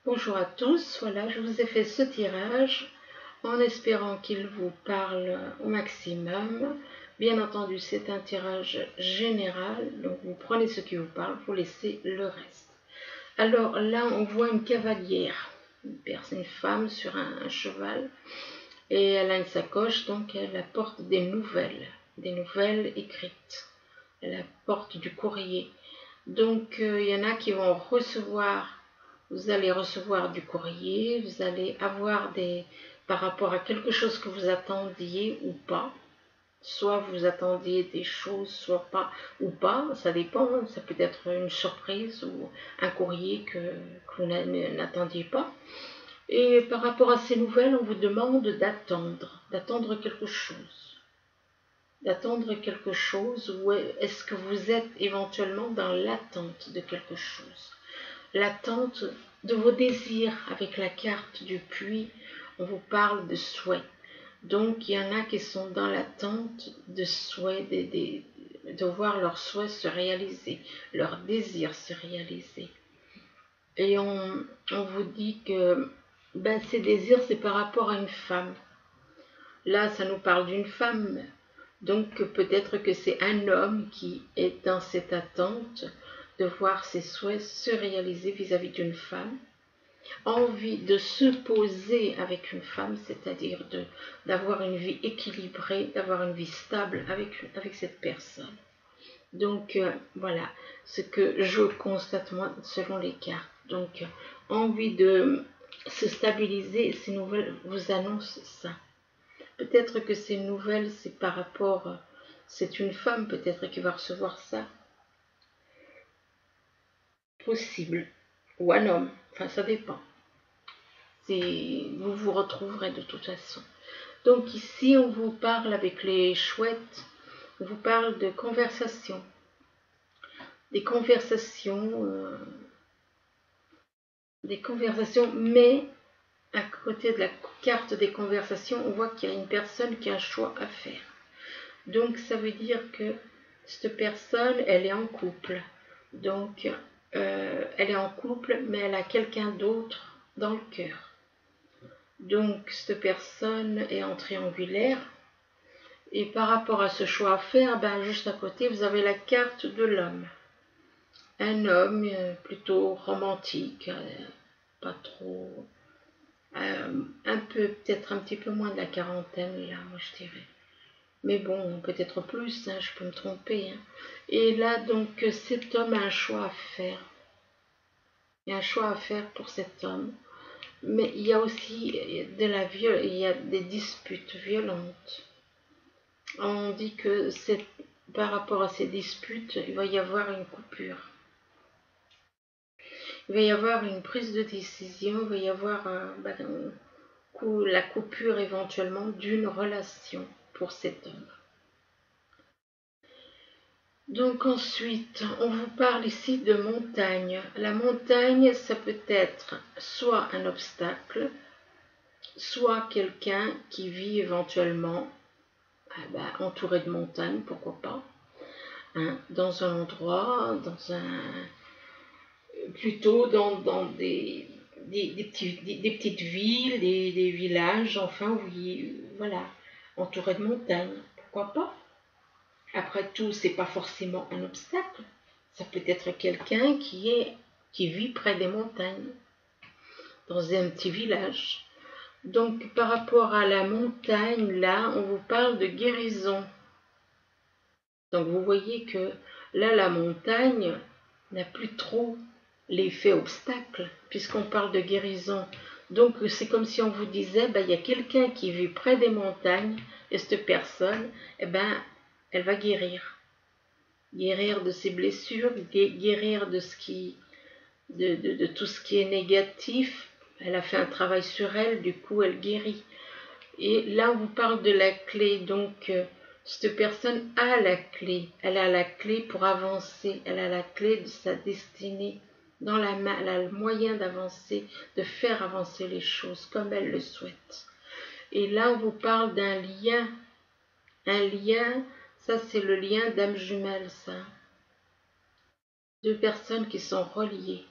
Bonjour à tous, voilà, je vous ai fait ce tirage en espérant qu'il vous parle au maximum. Bien entendu, c'est un tirage général, donc vous prenez ce qui vous parle, vous laissez le reste. Alors là, on voit une cavalière, une femme sur un cheval, et elle a une sacoche, donc elle apporte des nouvelles écrites. Elle apporte du courrier. Donc il y en a qui vont recevoir. Vous allez recevoir du courrier, vous allez avoir par rapport à quelque chose que vous attendiez ou pas. Soit vous attendiez des choses, soit pas, ou pas, ça dépend. Ça peut être une surprise ou un courrier que vous n'attendiez pas. Et par rapport à ces nouvelles, on vous demande d'attendre quelque chose. D'attendre quelque chose, ou est-ce que vous êtes éventuellement dans l'attente de quelque chose? L'attente de vos désirs. Avec la carte du puits, on vous parle de souhaits. Donc il y en a qui sont dans l'attente de souhaits, de voir leurs souhaits se réaliser, leurs désirs se réaliser. Et on vous dit que ces désirs, c'est par rapport à une femme. Là, ça nous parle d'une femme. Donc peut-être que c'est un homme qui est dans cette attente de voir ses souhaits se réaliser vis-à-vis d'une femme, envie de se poser avec une femme, c'est-à-dire d'avoir une vie équilibrée, d'avoir une vie stable avec cette personne. Donc voilà ce que je constate moi selon les cartes. Donc envie de se stabiliser, ces nouvelles vous annoncent ça. Peut-être que ces nouvelles, c'est par rapport, c'est une femme peut-être qui va recevoir ça. Possible. Ou un homme. Enfin, ça dépend. Vous vous retrouverez de toute façon. Donc ici, on vous parle avec les chouettes, on vous parle de conversation. Des conversations, mais à côté de la carte des conversations, on voit qu'il y a une personne qui a un choix à faire. Donc ça veut dire que cette personne, elle est en couple. Donc elle est en couple, mais elle a quelqu'un d'autre dans le cœur. Donc cette personne est en triangulaire. Et par rapport à ce choix à faire, juste à côté, vous avez la carte de l'homme. Un homme plutôt romantique, pas trop... peut-être un petit peu moins de la quarantaine, là, moi je dirais. Mais bon, peut-être plus, hein, je peux me tromper. Hein. Et là, donc, cet homme a un choix à faire. Il y a un choix à faire pour cet homme. Mais il y a aussi il y a des disputes violentes. On dit que par rapport à ces disputes, il va y avoir une coupure. Il va y avoir une prise de décision, il va y avoir la coupure éventuellement d'une relation pour cet homme. Donc ensuite, on vous parle ici de montagne. La montagne, ça peut être soit un obstacle, soit quelqu'un qui vit éventuellement entouré de montagnes, pourquoi pas, hein, dans un endroit, plutôt dans des petites villes, des villages, enfin oui, voilà, entouré de montagnes, pourquoi pas. Après tout, c'est pas forcément un obstacle. Ça peut être quelqu'un qui vit près des montagnes, dans un petit village. Donc, par rapport à la montagne, là, on vous parle de guérison. Donc, vous voyez que là, la montagne n'a plus trop l'effet obstacle, puisqu'on parle de guérison. Donc, c'est comme si on vous disait, il y a quelqu'un qui vit près des montagnes, et cette personne, elle va guérir. Guérir de ses blessures, guérir de tout ce qui est négatif. Elle a fait un travail sur elle, du coup elle guérit. Et là on vous parle de la clé, donc cette personne a la clé, elle a la clé pour avancer, elle a la clé de sa destinée dans la main, elle a le moyen d'avancer, de faire avancer les choses comme elle le souhaite. Et là on vous parle d'un lien, ça c'est le lien d'âme jumelle, ça. Deux personnes qui sont reliées.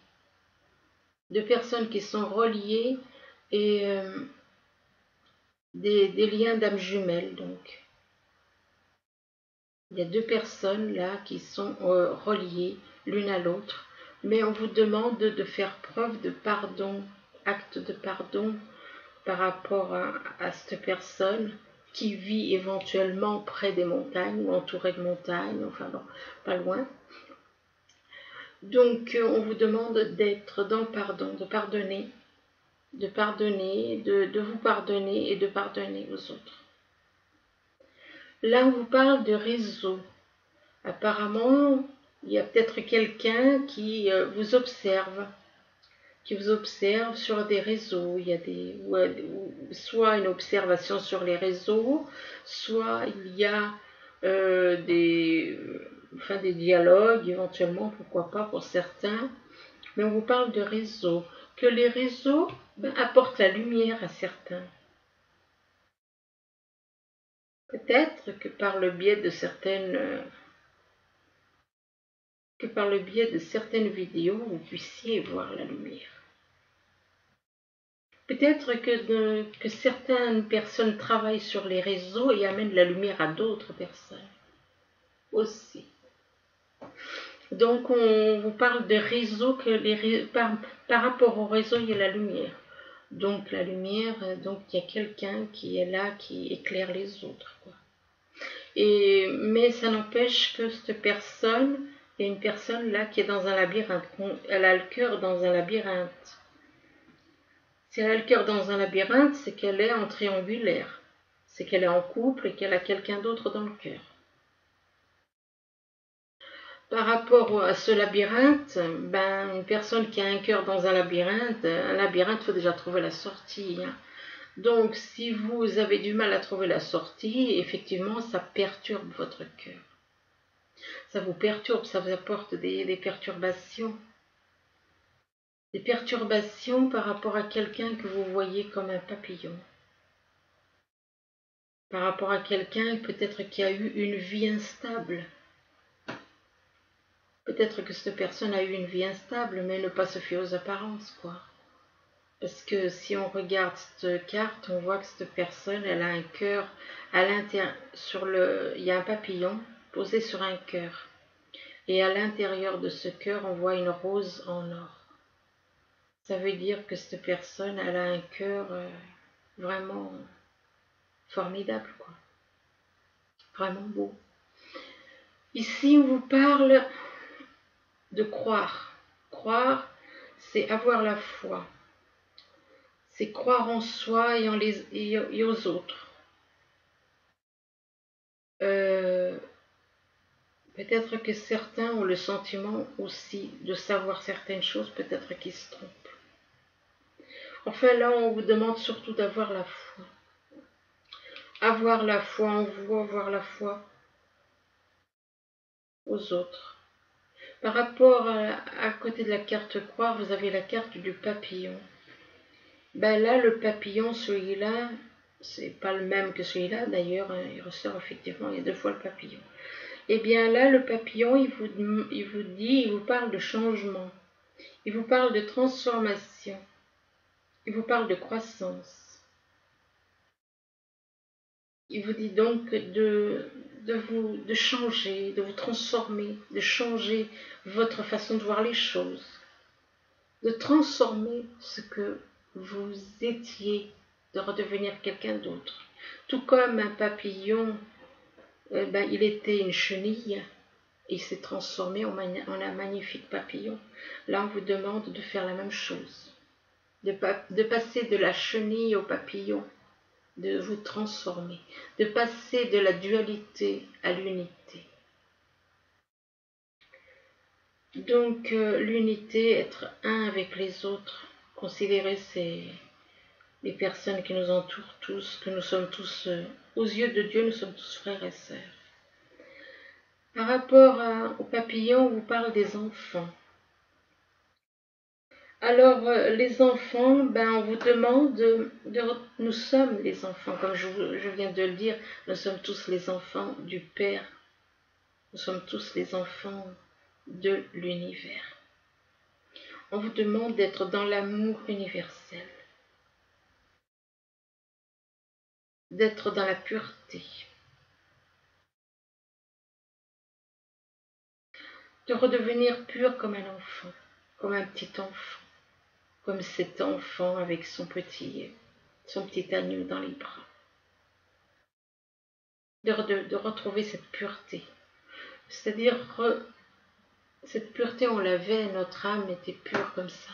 deux personnes qui sont reliées et des liens d'âme jumelle. Donc, il y a deux personnes là qui sont reliées l'une à l'autre, mais on vous demande de faire preuve de pardon, acte de pardon par rapport à cette personne qui vit éventuellement près des montagnes ou entourée de montagnes, enfin bon, pas loin. Donc on vous demande d'être dans le pardon, de pardonner, de vous pardonner et de pardonner aux autres. Là on vous parle de réseau. Apparemment, il y a peut-être quelqu'un qui vous observe sur des réseaux. Il y a soit une observation sur les réseaux, soit il y a des dialogues éventuellement, pourquoi pas pour certains. Mais on vous parle de réseaux, que les réseaux apportent la lumière à certains. Peut-être que par le biais de certaines vidéos, vous puissiez voir la lumière. Peut-être que certaines personnes travaillent sur les réseaux et amènent la lumière à d'autres personnes aussi. Donc on vous parle de réseaux, par rapport au réseau, il y a la lumière. Donc la lumière, donc il y a quelqu'un qui est là, qui éclaire les autres, quoi. Mais ça n'empêche que cette personne, il y a une personne là qui est dans un labyrinthe, elle a le cœur dans un labyrinthe. Si elle a le cœur dans un labyrinthe, c'est qu'elle est en triangulaire. C'est qu'elle est en couple et qu'elle a quelqu'un d'autre dans le cœur. Par rapport à ce labyrinthe, une personne qui a un cœur dans un labyrinthe, il faut déjà trouver la sortie. Donc, si vous avez du mal à trouver la sortie, effectivement, ça perturbe votre cœur. Ça vous perturbe, ça vous apporte des perturbations. Des perturbations par rapport à quelqu'un que vous voyez comme un papillon. Par rapport à quelqu'un peut-être qui a eu une vie instable. Peut-être que cette personne a eu une vie instable, mais ne pas se fier aux apparences, quoi. Parce que si on regarde cette carte, on voit que cette personne, elle a un cœur à l'intérieur, il y a un papillon posé sur un cœur. Et à l'intérieur de ce cœur, on voit une rose en or. Ça veut dire que cette personne, elle a un cœur vraiment formidable, quoi. Vraiment beau. Ici, on vous parle de croire. Croire, c'est avoir la foi. C'est croire en soi et aux autres. Peut-être que certains ont le sentiment aussi de savoir certaines choses, peut-être qu'ils se trompent. Enfin là, on vous demande surtout d'avoir la foi. Avoir la foi en vous, avoir la foi aux autres. Par rapport à côté de la carte croire, vous avez la carte du papillon. Là, le papillon, celui-là, c'est pas le même que celui-là, d'ailleurs, il ressort effectivement, il y a deux fois le papillon. Et bien là, le papillon, il vous parle de changement, il vous parle de transformation, il vous parle de croissance. Il vous dit donc de changer, de vous transformer, de changer votre façon de voir les choses, de transformer ce que vous étiez, de redevenir quelqu'un d'autre. Tout comme un papillon, il était une chenille, et il s'est transformé en un magnifique papillon. Là, on vous demande de faire la même chose, de passer de la chenille au papillon, de vous transformer, de passer de la dualité à l'unité. Donc, l'unité, être un avec les autres, considérer les personnes qui nous entourent tous, que nous sommes tous, aux yeux de Dieu, nous sommes tous frères et sœurs. Par rapport au papillon, on vous parle des enfants. Alors, les enfants, on vous demande nous sommes les enfants, comme je viens de le dire, nous sommes tous les enfants du Père. Nous sommes tous les enfants de l'univers. On vous demande d'être dans l'amour universel, d'être dans la pureté, de redevenir pur comme un enfant, comme un petit enfant, comme cet enfant avec son petit agneau dans les bras. De retrouver cette pureté. C'est-à-dire, cette pureté, on l'avait, notre âme était pure comme ça.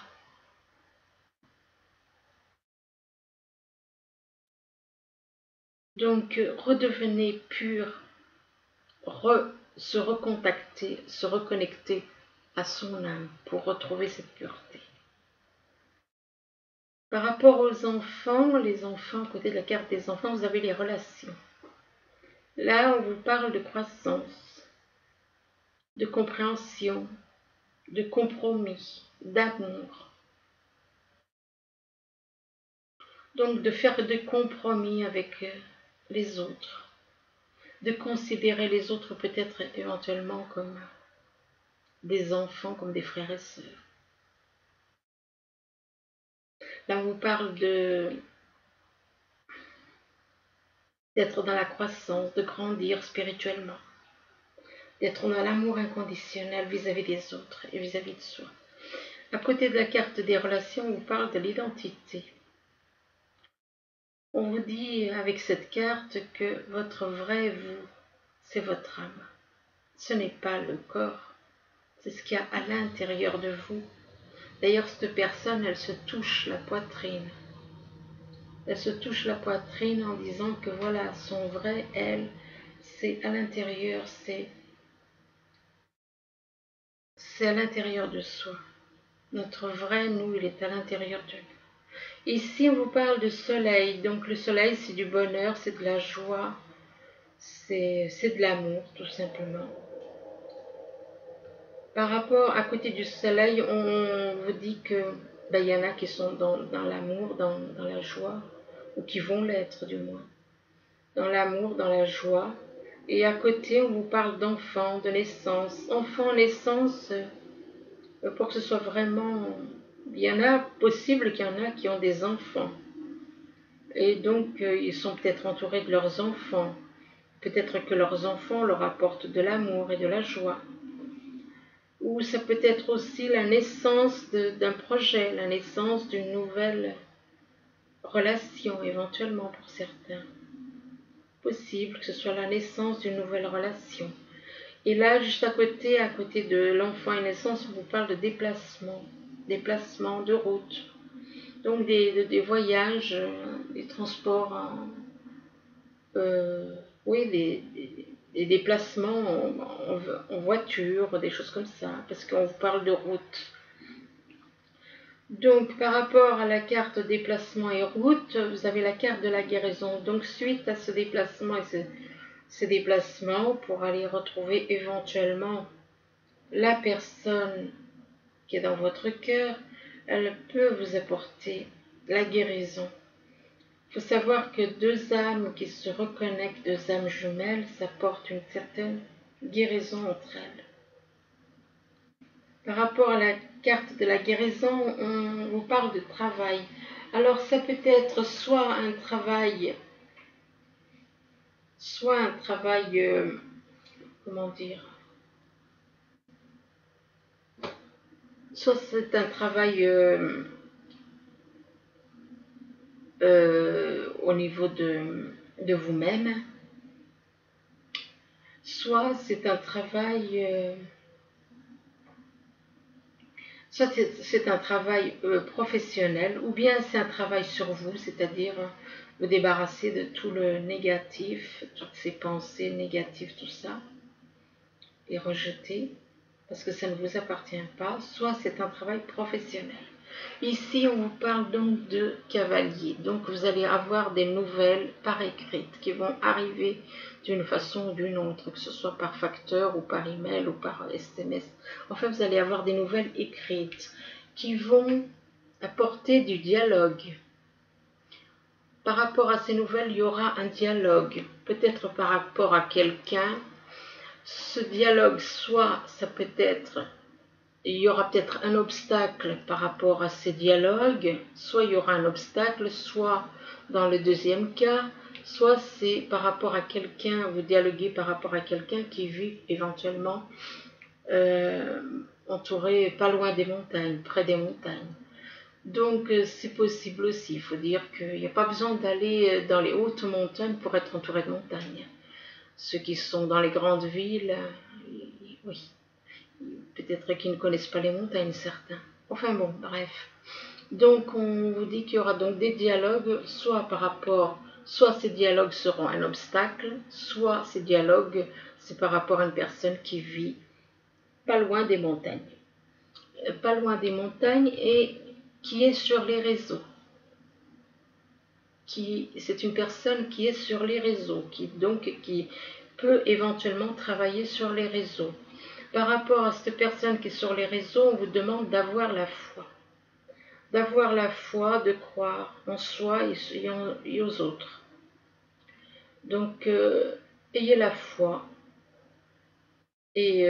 Donc, redevenez pur, se recontacter, se reconnecter à son âme pour retrouver cette pureté. Par rapport aux enfants, les enfants, à côté de la carte des enfants, vous avez les relations. Là, on vous parle de croissance, de compréhension, de compromis, d'amour. Donc, de faire des compromis avec les autres, de considérer les autres peut-être éventuellement comme des enfants, comme des frères et sœurs. Là, on vous parle d'être dans la croissance, de grandir spirituellement, d'être dans l'amour inconditionnel vis-à-vis des autres et vis-à-vis de soi. À côté de la carte des relations, on vous parle de l'identité. On vous dit avec cette carte que votre vrai vous, c'est votre âme. Ce n'est pas le corps, c'est ce qu'il y a à l'intérieur de vous. D'ailleurs, cette personne, elle se touche la poitrine. Elle se touche la poitrine en disant que voilà, son vrai elle, c'est à l'intérieur, c'est à l'intérieur de soi. Notre vrai nous, il est à l'intérieur de nous. Ici, on vous parle de soleil. Donc le soleil, c'est du bonheur, c'est de la joie, c'est de l'amour, tout simplement. Par rapport à côté du soleil, on vous dit que il y en a qui sont dans l'amour, dans la joie, ou qui vont l'être du moins. Dans l'amour, dans la joie. Et à côté, on vous parle d'enfants, de naissance. Enfants, naissance, pour que ce soit vraiment... Il y en a, possible qu'il y en a qui ont des enfants. Et donc, ils sont peut-être entourés de leurs enfants. Peut-être que leurs enfants leur apportent de l'amour et de la joie. Ou ça peut être aussi la naissance d'un projet, la naissance d'une nouvelle relation, éventuellement pour certains. Possible que ce soit la naissance d'une nouvelle relation. Et là, juste à côté de l'enfant et naissance, on vous parle de déplacement de route. Donc des voyages, des transports, des déplacements en voiture, des choses comme ça, parce qu'on vous parle de route. Donc, par rapport à la carte déplacement et route, vous avez la carte de la guérison. Donc, suite à ce déplacement et ces déplacements, pour aller retrouver éventuellement la personne qui est dans votre cœur, elle peut vous apporter la guérison. Il faut savoir que deux âmes qui se reconnectent, deux âmes jumelles, ça porte une certaine guérison entre elles. Par rapport à la carte de la guérison, on vous parle de travail. Alors ça peut être soit un travail, comment dire, soit c'est un travail au niveau de vous-même, soit c'est un travail... soit c'est un travail professionnel, ou bien c'est un travail sur vous, c'est-à-dire vous débarrasser de tout le négatif, toutes ces pensées négatives, tout ça, et rejeter, parce que ça ne vous appartient pas, soit c'est un travail professionnel. Ici, on vous parle donc de cavalier, donc vous allez avoir des nouvelles par écrites qui vont arriver d'une façon ou d'une autre, que ce soit par facteur ou par email ou par SMS. Enfin, vous allez avoir des nouvelles écrites qui vont apporter du dialogue. Par rapport à ces nouvelles, il y aura un dialogue, peut-être par rapport à quelqu'un. Ce dialogue, soit ça peut être il y aura peut-être un obstacle par rapport à ces dialogues, soit il y aura un obstacle, soit dans le deuxième cas, soit c'est par rapport à quelqu'un, vous dialoguez par rapport à quelqu'un qui vit éventuellement entouré, pas loin des montagnes, près des montagnes. Donc c'est possible aussi, il faut dire qu'il n'y a pas besoin d'aller dans les hautes montagnes pour être entouré de montagnes. Ceux qui sont dans les grandes villes, oui, peut-être qu'ils ne connaissent pas les montagnes, certains. Enfin bon, bref. Donc on vous dit qu'il y aura donc des dialogues, soit par rapport, soit ces dialogues seront un obstacle, soit ces dialogues, c'est par rapport à une personne qui vit pas loin des montagnes. Pas loin des montagnes et qui est sur les réseaux. C'est une personne qui est sur les réseaux, qui peut éventuellement travailler sur les réseaux. Par rapport à cette personne qui est sur les réseaux, on vous demande d'avoir la foi. D'avoir la foi, de croire en soi et aux autres. Donc, ayez la foi. Et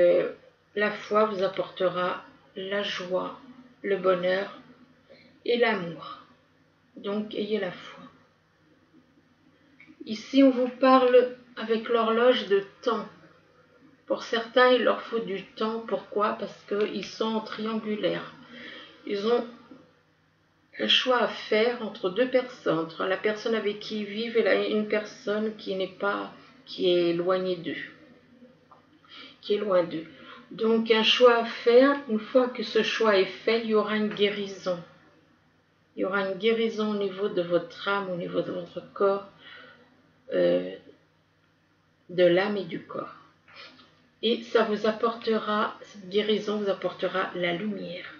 la foi vous apportera la joie, le bonheur et l'amour. Donc, ayez la foi. Ici, on vous parle avec l'horloge de temps. Pour certains, il leur faut du temps. Pourquoi? Parce qu'ils sont triangulaires. Ils ont un choix à faire entre deux personnes, entre la personne avec qui ils vivent et une personne qui est éloignée d'eux, qui est loin d'eux. Donc un choix à faire, une fois que ce choix est fait, il y aura une guérison. Il y aura une guérison au niveau de votre âme, au niveau de votre corps, de l'âme et du corps. Et ça vous apportera, cette guérison vous apportera la lumière.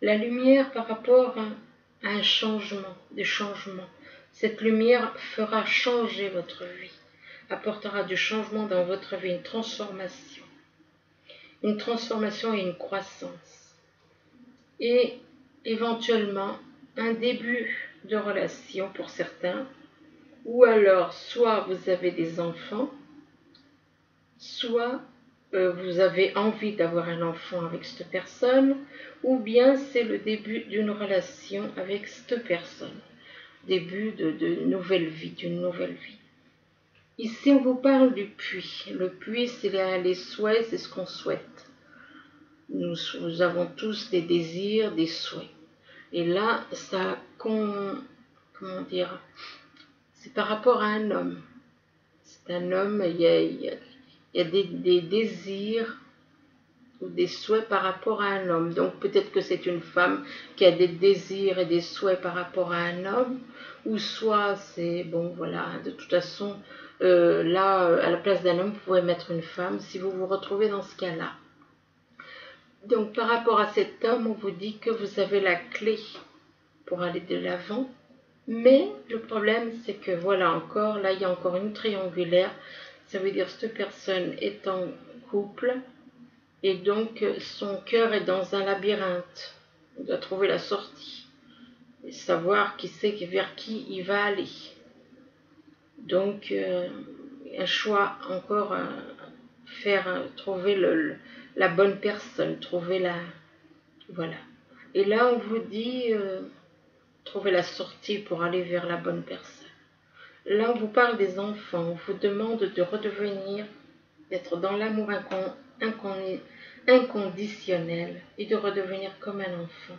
La lumière par rapport à un changement, des changements. Cette lumière fera changer votre vie, apportera du changement dans votre vie, une transformation et une croissance. Et éventuellement, un début de relation pour certains, ou alors soit vous avez des enfants, soit vous avez envie d'avoir un enfant avec cette personne, ou bien c'est le début d'une relation avec cette personne, début de nouvelle vie, d'une nouvelle vie. Ici, on vous parle du puits. Le puits, c'est les souhaits, c'est ce qu'on souhaite. Nous avons tous des désirs, des souhaits. Et là, comment dire, c'est par rapport à un homme. C'est un homme, il y a des désirs ou des souhaits par rapport à un homme. Donc peut-être que c'est une femme qui a des désirs et des souhaits par rapport à un homme, ou soit c'est, bon voilà, de toute façon, là, à la place d'un homme, vous pouvez mettre une femme si vous vous retrouvez dans ce cas-là. Donc par rapport à cet homme, on vous dit que vous avez la clé pour aller de l'avant, mais le problème c'est que voilà encore, là il y a encore une triangulaire, ça veut dire que cette personne est en couple, et donc son cœur est dans un labyrinthe. Il doit trouver la sortie et savoir qui c'est vers qui il va aller. Donc un choix encore à faire, trouver la bonne personne, trouver la... Voilà. Et là on vous dit trouver la sortie pour aller vers la bonne personne. Là on vous parle des enfants, on vous demande de redevenir, d'être dans l'amour inconditionnel et de redevenir comme un enfant.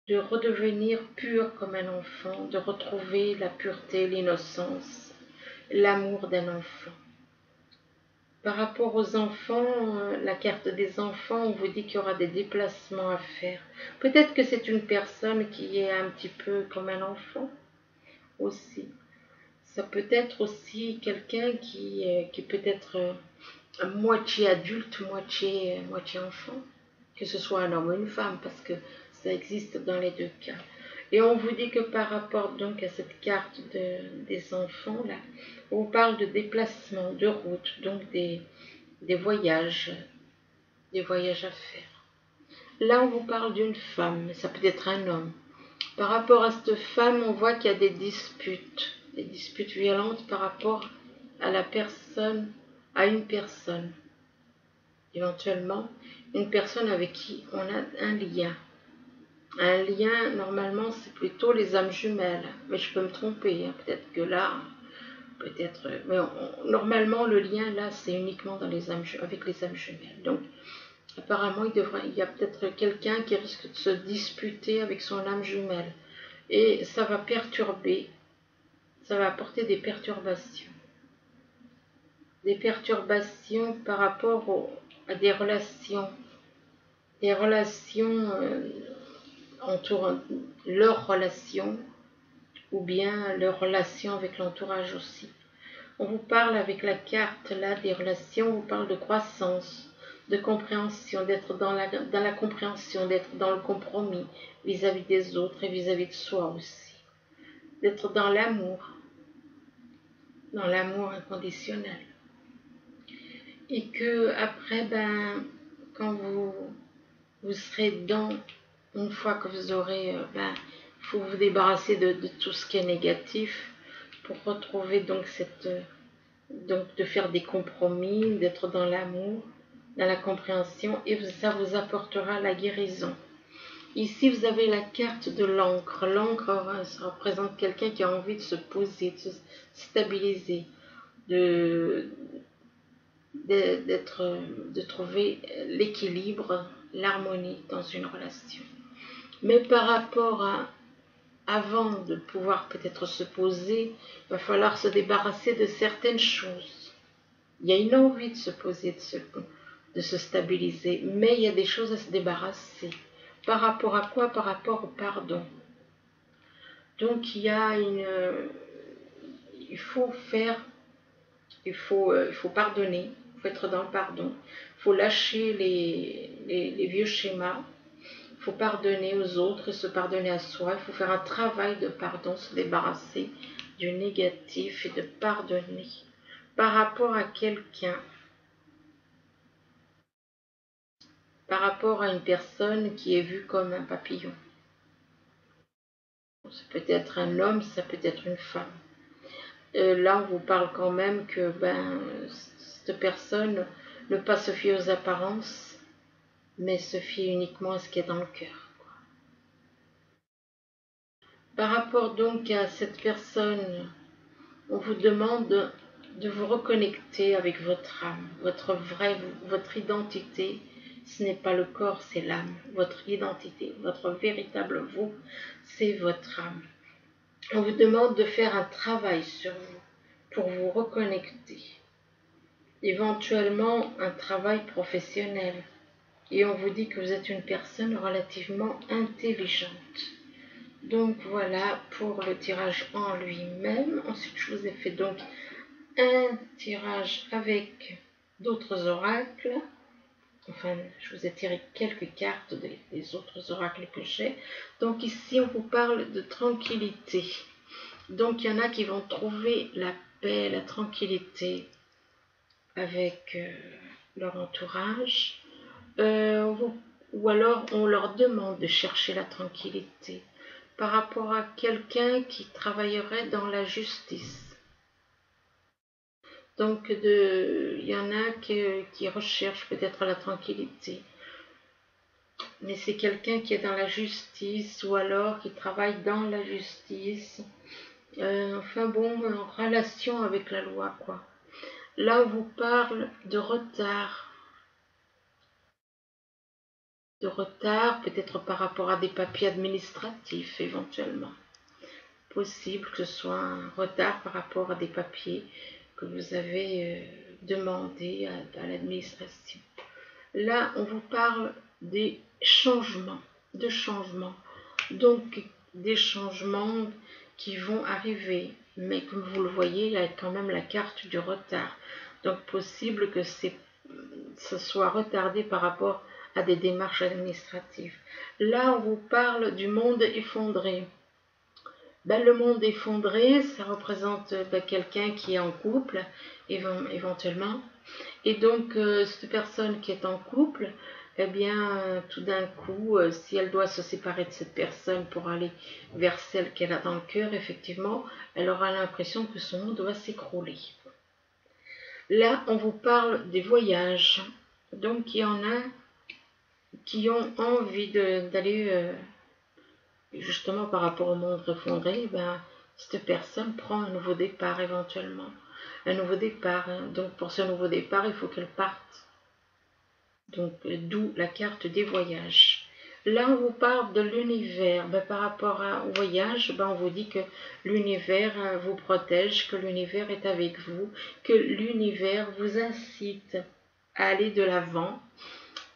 De redevenir pur comme un enfant, de retrouver la pureté, l'innocence, l'amour d'un enfant. Par rapport aux enfants, la carte des enfants, on vous dit qu'il y aura des déplacements à faire. Peut-être que c'est une personne qui est un petit peu comme un enfant aussi. Ça peut être aussi quelqu'un qui peut être moitié adulte, moitié enfant, que ce soit un homme ou une femme, parce que ça existe dans les deux cas. Et on vous dit que par rapport donc à cette carte des enfants, là, on vous parle de déplacement, de route, donc des voyages à faire. Là, on vous parle d'une femme, mais ça peut être un homme. Par rapport à cette femme, on voit qu'il y a des disputes violentes par rapport à la personne, à une personne. éventuellement une personne avec qui on a un lien. Un lien, normalement, c'est plutôt les âmes jumelles, mais je peux me tromper, hein. Peut-être que là, peut-être, mais normalement, le lien, là, c'est uniquement dans les âmes, avec les âmes jumelles. Donc, apparemment, il y a peut-être quelqu'un qui risque de se disputer avec son âme jumelle. Et ça va perturber, ça va apporter des perturbations. Des perturbations par rapport à des relations entourant leur relation ou bien leur relation avec l'entourage aussi. On vous parle avec la carte là des relations, on vous parle de croissance, de compréhension, d'être dans la compréhension, d'être dans le compromis vis-à-vis des autres et vis-à-vis de soi aussi. D'être dans l'amour inconditionnel. Et que après, quand vous serez dans, une fois que vous aurez, il faut vous débarrasser de tout ce qui est négatif pour retrouver donc donc de faire des compromis, d'être dans l'amour, dans la compréhension, et ça vous apportera la guérison. Ici, vous avez la carte de l'encre. L'encre, ça représente quelqu'un qui a envie de se poser, de se stabiliser, de trouver l'équilibre, l'harmonie dans une relation. Mais par rapport à avant de pouvoir peut-être se poser, il va falloir se débarrasser de certaines choses. Il y a une envie de se poser, de se stabiliser, mais il y a des choses à se débarrasser. Par rapport à quoi? Par rapport au pardon. Donc il faut pardonner, il faut être dans le pardon, il faut lâcher les vieux schémas, il faut pardonner aux autres et se pardonner à soi, il faut faire un travail de pardon, se débarrasser du négatif et de pardonner par rapport à quelqu'un, par rapport à une personne qui est vue comme un papillon. Ça peut être un homme, ça peut être une femme. Là, on vous parle quand même que cette personne ne pas se fier aux apparences, mais se fier uniquement à ce qui est dans le cœur. Par rapport donc à cette personne, on vous demande de vous reconnecter avec votre âme, votre identité. Ce n'est pas le corps, c'est l'âme. Votre identité, votre véritable vous, c'est votre âme. On vous demande de faire un travail sur vous pour vous reconnecter. Éventuellement, un travail professionnel. Et on vous dit que vous êtes une personne relativement intelligente. Donc voilà pour le tirage en lui-même. Ensuite, je vous ai fait donc un tirage avec d'autres oracles. Enfin, je vous ai tiré quelques cartes des autres oracles que j'ai. Donc ici, on vous parle de tranquillité. Donc il y en a qui vont trouver la paix, la tranquillité avec leur entourage. Ou alors on leur demande de chercher la tranquillité par rapport à quelqu'un qui travaillerait dans la justice. Donc il y en a qui recherchent peut-être la tranquillité, mais c'est quelqu'un qui est dans la justice ou alors qui travaille dans la justice, enfin bon, en relation avec la loi, quoi. Là, on vous parle de retard, peut-être par rapport à des papiers administratifs éventuellement. Possible que ce soit un retard par rapport à des papiers que vous avez demandé à l'administration. Là, on vous parle des changements, donc des changements qui vont arriver, mais comme vous le voyez, il y a quand même la carte du retard. Donc possible que ce soit retardé par rapport à des démarches administratives. Là, on vous parle du monde effondré. Le monde effondré, ça représente quelqu'un qui est en couple, éventuellement. Et donc, cette personne qui est en couple, eh bien, tout d'un coup, si elle doit se séparer de cette personne pour aller vers celle qu'elle a dans le cœur, effectivement, elle aura l'impression que son monde va s'écrouler. Là, on vous parle des voyages. Donc il y en a qui ont envie d'aller, justement par rapport au monde effondré, ben, cette personne prend un nouveau départ éventuellement. Un nouveau départ, hein. Donc pour ce nouveau départ, il faut qu'elle parte. Donc d'où la carte des voyages. Là, on vous parle de l'univers. Ben, par rapport au voyage, ben, on vous dit que l'univers vous protège, que l'univers est avec vous, que l'univers vous incite à aller de l'avant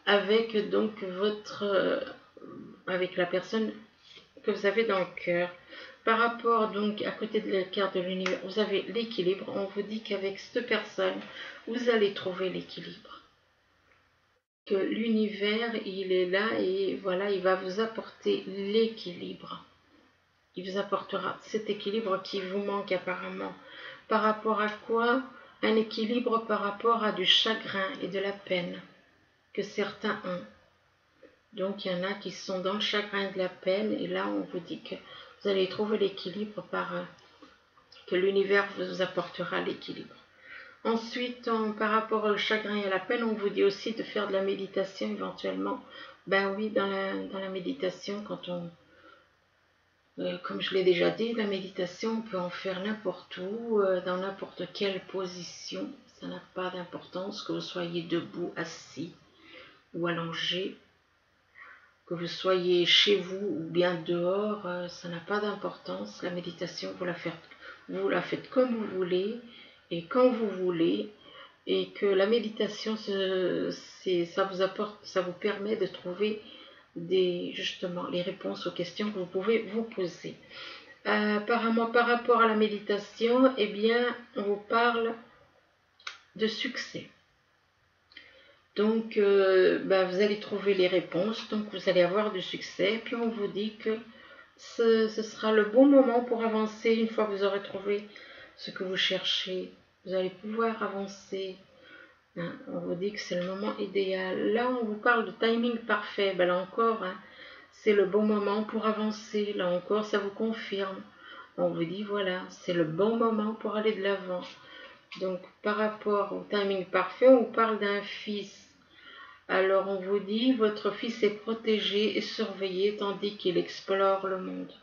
avec donc avec la personne que vous avez dans le cœur. Par rapport donc à côté de la carte de l'univers, vous avez l'équilibre. On vous dit qu'avec cette personne, vous allez trouver l'équilibre. Que l'univers, il est là et voilà, il va vous apporter l'équilibre. Il vous apportera cet équilibre qui vous manque apparemment. Par rapport à quoi? Un équilibre par rapport à du chagrin et de la peine que certains ont. Donc il y en a qui sont dans le chagrin et de la peine et là on vous dit que vous allez trouver l'équilibre que l'univers vous apportera l'équilibre. Ensuite, par rapport au chagrin et à la peine, on vous dit aussi de faire de la méditation éventuellement. Ben oui, dans la méditation, comme je l'ai déjà dit, la méditation, on peut en faire n'importe où, dans n'importe quelle position. Ça n'a pas d'importance que vous soyez debout, assis ou allongé, que vous soyez chez vous ou bien dehors, ça n'a pas d'importance. La méditation, vous la faites comme vous voulez et quand vous voulez. Et que la méditation, ça vous apporte, ça vous permet de trouver justement les réponses aux questions que vous pouvez vous poser. Apparemment, par rapport à la méditation, eh bien, on vous parle de succès. Donc, vous allez trouver les réponses, donc vous allez avoir du succès. Puis on vous dit que ce sera le bon moment pour avancer une fois que vous aurez trouvé ce que vous cherchez. Vous allez pouvoir avancer. On vous dit que c'est le moment idéal. Là, on vous parle de timing parfait. Ben, là encore, c'est le bon moment pour avancer. Là encore, ça vous confirme. On vous dit, voilà, c'est le bon moment pour aller de l'avant. Donc, par rapport au timing parfait, on vous parle d'un fils. Alors, on vous dit, votre fils est protégé et surveillé tandis qu'il explore le monde.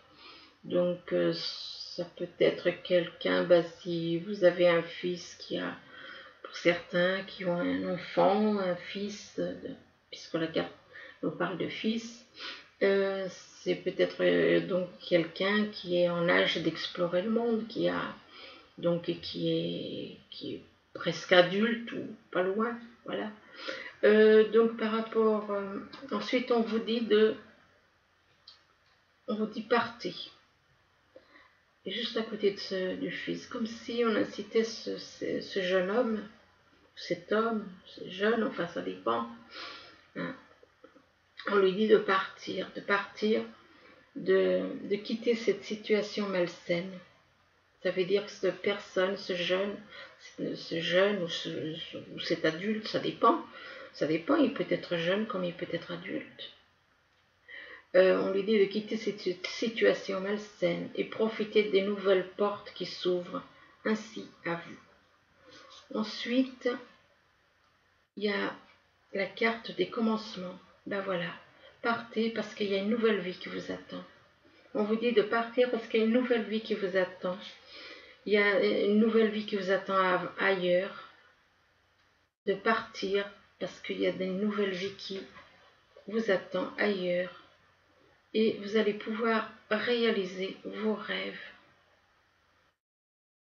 Donc, ça peut être quelqu'un, si vous avez un fils qui a... Pour certains qui ont un enfant, un fils, puisque la carte nous parle de fils, c'est peut-être donc quelqu'un qui est en âge d'explorer le monde, qui est presque adulte ou pas loin, voilà. Donc par rapport, ensuite on vous dit partez. Et juste à côté du fils, comme si on incitait ce jeune homme, cet homme, ce jeune, enfin ça dépend, hein. On lui dit de partir, de quitter cette situation malsaine. Ça veut dire que cette personne, ce jeune ou cet adulte, ça dépend, il peut être jeune comme il peut être adulte. On lui dit de quitter cette situation malsaine et profiter des nouvelles portes qui s'ouvrent ainsi à vous. Ensuite, il y a la carte des commencements. Ben voilà, partez parce qu'il y a une nouvelle vie qui vous attend. On vous dit de partir parce qu'il y a une nouvelle vie qui vous attend. Il y a une nouvelle vie qui vous attend ailleurs. De partir parce qu'il y a une nouvelle vie qui vous attend ailleurs. Et vous allez pouvoir réaliser vos rêves.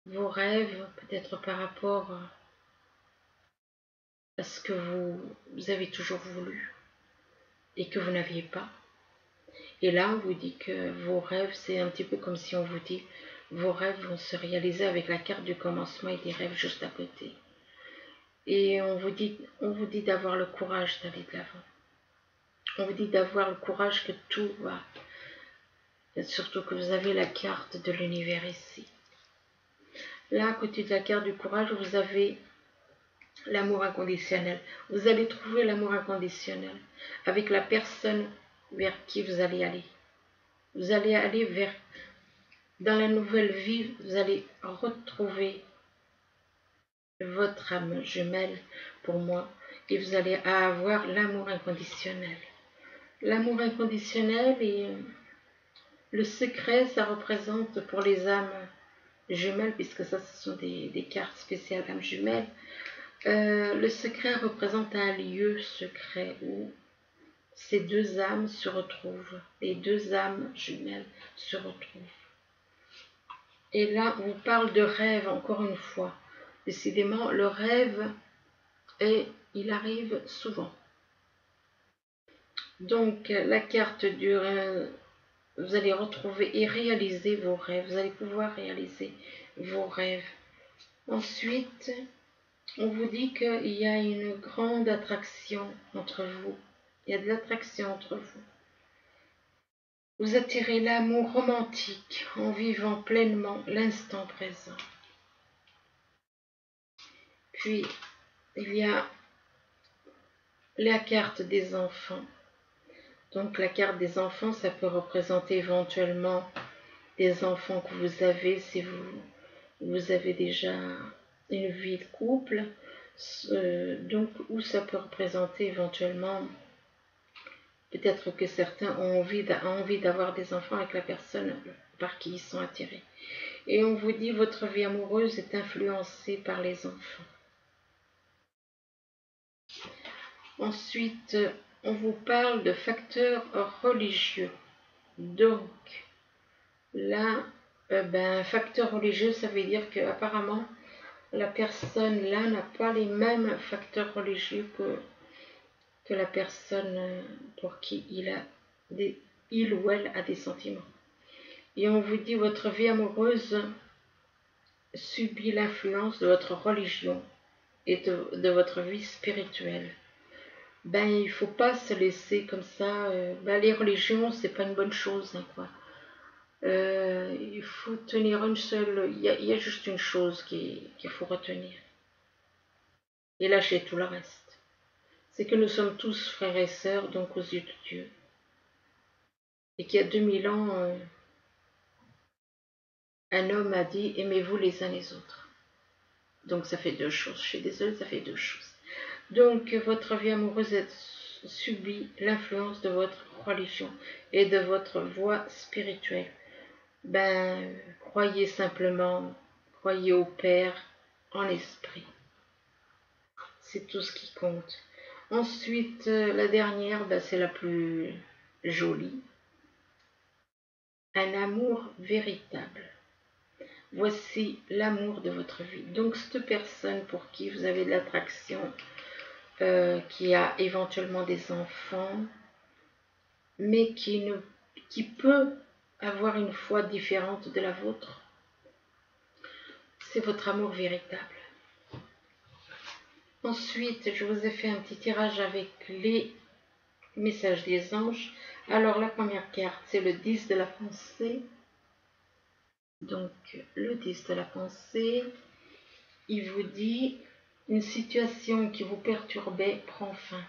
Vos rêves, peut-être par rapport à ce que vous avez toujours voulu et que vous n'aviez pas. Et là, on vous dit que vos rêves, c'est un petit peu comme si on vous dit, vos rêves vont se réaliser avec la carte du commencement et des rêves juste à côté. Et on vous dit d'avoir le courage d'aller de l'avant. On vous dit d'avoir le courage que tout va. Et surtout que vous avez la carte de l'univers ici. Là, à côté de la carte du courage, vous avez l'amour inconditionnel. Vous allez trouver l'amour inconditionnel avec la personne vers qui vous allez aller. Vous allez aller dans la nouvelle vie, vous allez retrouver votre âme jumelle, pour moi, et vous allez avoir l'amour inconditionnel. L'amour inconditionnel et le secret, ça représente pour les âmes jumelles, puisque ça ce sont des cartes spéciales âmes jumelles. Le secret représente un lieu secret où ces deux âmes se retrouvent, les deux âmes jumelles se retrouvent. Et là, on vous parle de rêve, encore une fois. Décidément, le rêve, il arrive souvent. Donc, la carte du rêve, vous allez retrouver et réaliser vos rêves. Vous allez pouvoir réaliser vos rêves. Ensuite, on vous dit qu'il y a une grande attraction entre vous. Il y a de l'attraction entre vous. Vous attirez l'amour romantique en vivant pleinement l'instant présent. Puis, il y a la carte des enfants. Donc, la carte des enfants, ça peut représenter éventuellement des enfants que vous avez si vous avez déjà une vie de couple. Donc, ou ça peut représenter éventuellement, peut-être que certains ont envie d'avoir des enfants avec la personne par qui ils sont attirés. Et on vous dit votre vie amoureuse est influencée par les enfants. Ensuite, on vous parle de facteurs religieux. Donc, là, facteur religieux, ça veut dire qu'apparemment, la personne là n'a pas les mêmes facteurs religieux que la personne pour qui il ou elle a des sentiments. Et on vous dit votre vie amoureuse subit l'influence de votre religion et de votre vie spirituelle. Il ne faut pas se laisser comme ça. Les religions, c'est pas une bonne chose, hein, quoi. Il faut tenir une seule. Il y a juste une chose qu'il faut retenir. Et lâcher tout le reste. C'est que nous sommes tous frères et sœurs, donc aux yeux de Dieu. Et qu'il y a 2000 ans, un homme a dit aimez-vous les uns les autres. Donc ça fait deux choses. Je suis désolée, ça fait deux choses. Donc votre vie amoureuse subit l'influence de votre religion et de votre voie spirituelle. Croyez simplement, croyez au Père en esprit. C'est tout ce qui compte. Ensuite, la dernière, c'est la plus jolie. Un amour véritable. Voici l'amour de votre vie. Donc, cette personne pour qui vous avez de l'attraction, qui a éventuellement des enfants, mais qui peut avoir une foi différente de la vôtre, c'est votre amour véritable. Ensuite, je vous ai fait un petit tirage avec les messages des anges. Alors, la première carte, c'est le 10 de la pensée. Donc, le 10 de la pensée, il vous dit une situation qui vous perturbait prend fin.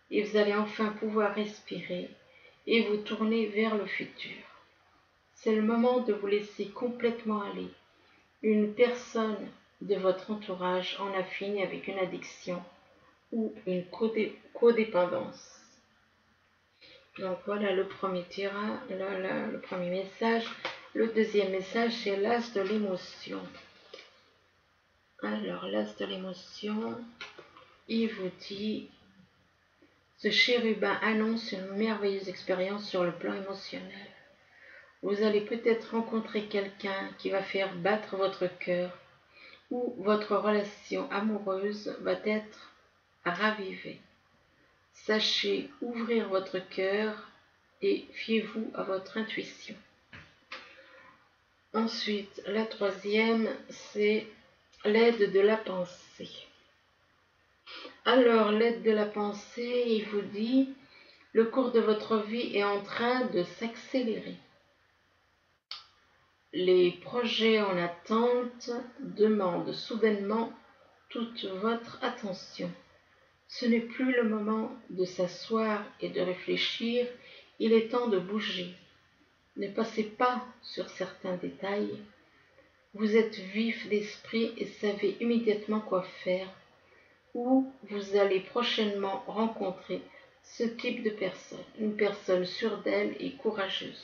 Et vous allez enfin pouvoir respirer et vous tourner vers le futur. C'est le moment de vous laisser complètement aller. Une personne de votre entourage en a fini avec une addiction ou une codépendance. Donc voilà le premier tirage, le premier message. Le deuxième message, c'est l'as de l'émotion. Alors, l'as de l'émotion, il vous dit, ce chérubin annonce une merveilleuse expérience sur le plan émotionnel. Vous allez peut-être rencontrer quelqu'un qui va faire battre votre cœur ou votre relation amoureuse va être ravivée. Sachez ouvrir votre cœur et fiez-vous à votre intuition. Ensuite, la troisième, c'est l'aide de la pensée. Alors, l'aide de la pensée, il vous dit, le cours de votre vie est en train de s'accélérer. Les projets en attente demandent soudainement toute votre attention. Ce n'est plus le moment de s'asseoir et de réfléchir, il est temps de bouger. Ne passez pas sur certains détails. Vous êtes vif d'esprit et savez immédiatement quoi faire. où vous allez prochainement rencontrer ce type de personne, une personne sûre d'elle et courageuse.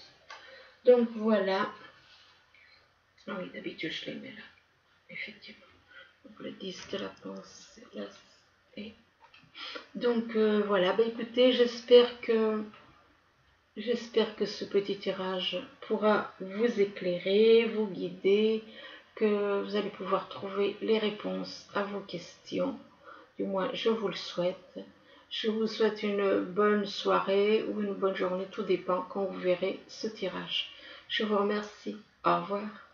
Donc voilà. Ah oui, d'habitude je les mets là, effectivement. Donc le 10 de la pensée, là, et donc voilà, bah écoutez, j'espère que ce petit tirage pourra vous éclairer, vous guider, que vous allez pouvoir trouver les réponses à vos questions. Du moins, je vous le souhaite. Je vous souhaite une bonne soirée ou une bonne journée, tout dépend quand vous verrez ce tirage. Je vous remercie. Au revoir.